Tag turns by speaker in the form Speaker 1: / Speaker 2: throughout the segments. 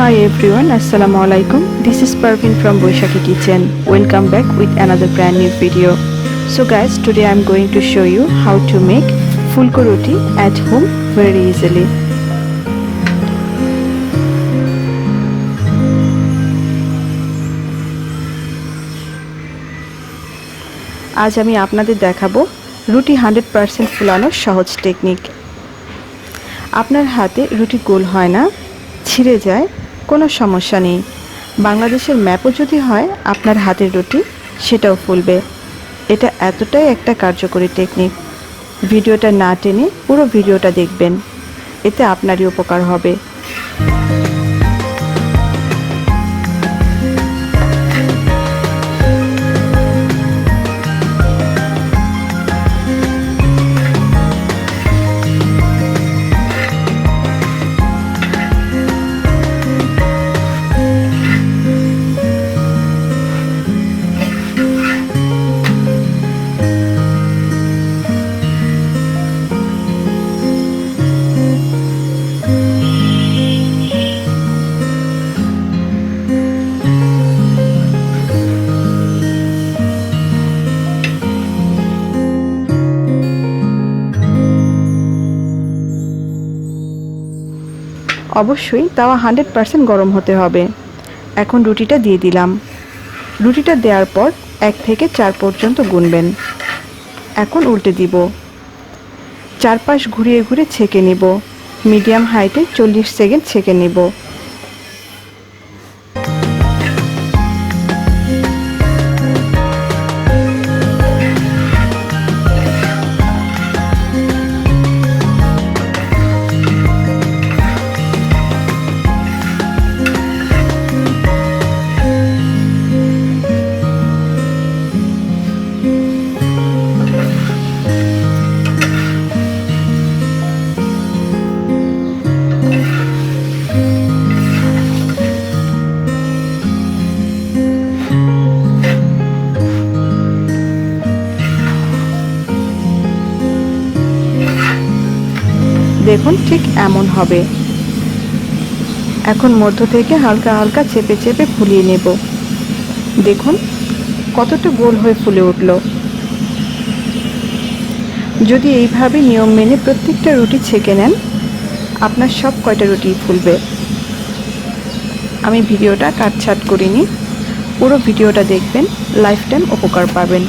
Speaker 1: Hi everyone, Assalamu alaikum. This is Parveen from Boishakhi kitchen. Welcome back with another brand new video. So guys, today I'm going to show you how to make fulko roti at home very easily. আজ আমি আপনাদের দেখাবো রুটি 100% ফুলানোর সহজ technique. আপনার হাতে রুটি গোল হয় না, ছিঁড়ে যায়, কোনো সমস্যা নেই। বাংলাদেশের ম্যাপও যদি হয় আপনার হাতের রুটি সেটাও ফুলবে। এটা এতটাই একটা কার্যকরী টেকনিক। ভিডিওটা না টেনে পুরো ভিডিওটা দেখবেন, এতে আপনারই উপকার হবে। অবশ্যই তাওয়া 100% গরম হতে হবে। এখন রুটিটা দিয়ে দিলাম। রুটিটা দেওয়ার পর 1 থেকে 4 পর্যন্ত গুনবেন। এখন উল্টে দিব। চারপাশ ঘুরিয়ে ঘুরিয়ে ছেঁকে নিব। মিডিয়াম হাইটে 40 সেকেন্ড ছেঁকে নিব। দেখুন ঠিক এমন হবে। এখন মধ্য থেকে হালকা হালকা চেপে চেপে ফুলিয়ে নেব। দেখুন কতটা গোল হয়ে ফুলে উঠল। যদি এইভাবে নিয়ম মেনে প্রত্যেকটা রুটি ছেঁকে নেন, আপনার সব কয়টা রুটি ফুলবে। আমি ভিডিওটা কাটছাট করিনি, পুরো ভিডিওটা দেখবেন, লাইফ টাইম উপকার পাবেন।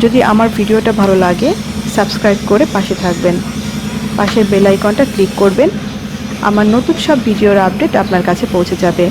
Speaker 1: যদি আমার ভিডিওটা ভালো লাগে সাবস্ক্রাইব করে পাশে থাকবেন, পাশের বেল আইকনটা ক্লিক করবেন। আমার নতুন সব ভিডিওর আপডেট আপনার কাছে পৌঁছে যাবে।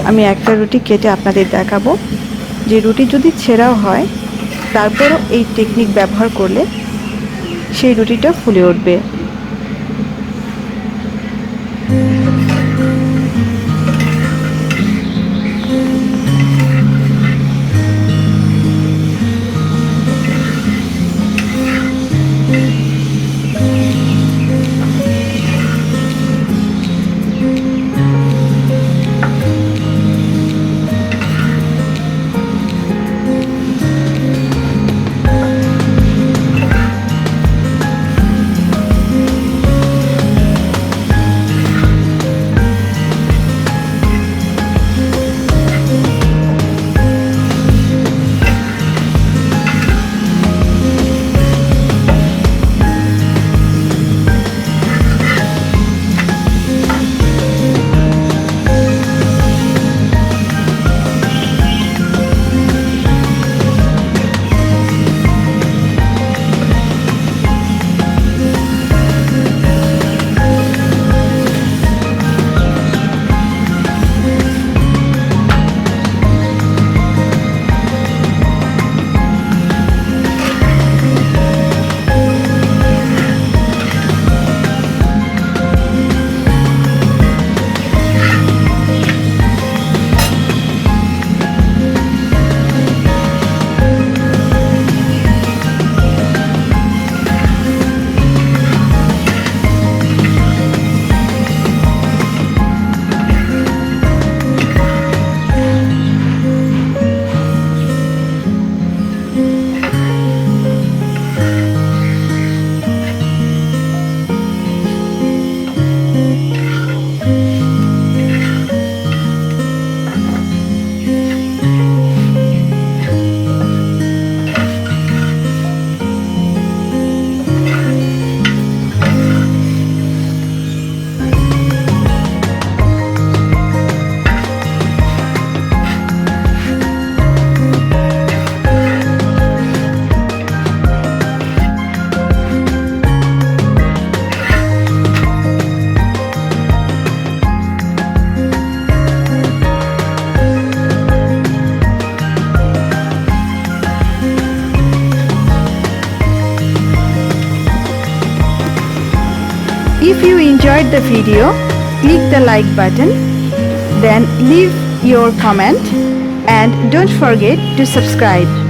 Speaker 1: আমি একটা রুটি কেটে আপনাদের দেখাবো যে রুটি যদি ছেঁড়াও হয় তারপরও এই টেকনিক ব্যবহার করলে সেই রুটিটা ফুলে উঠবে। If you enjoyed the video, click the like button, then leave your comment and don't forget to subscribe.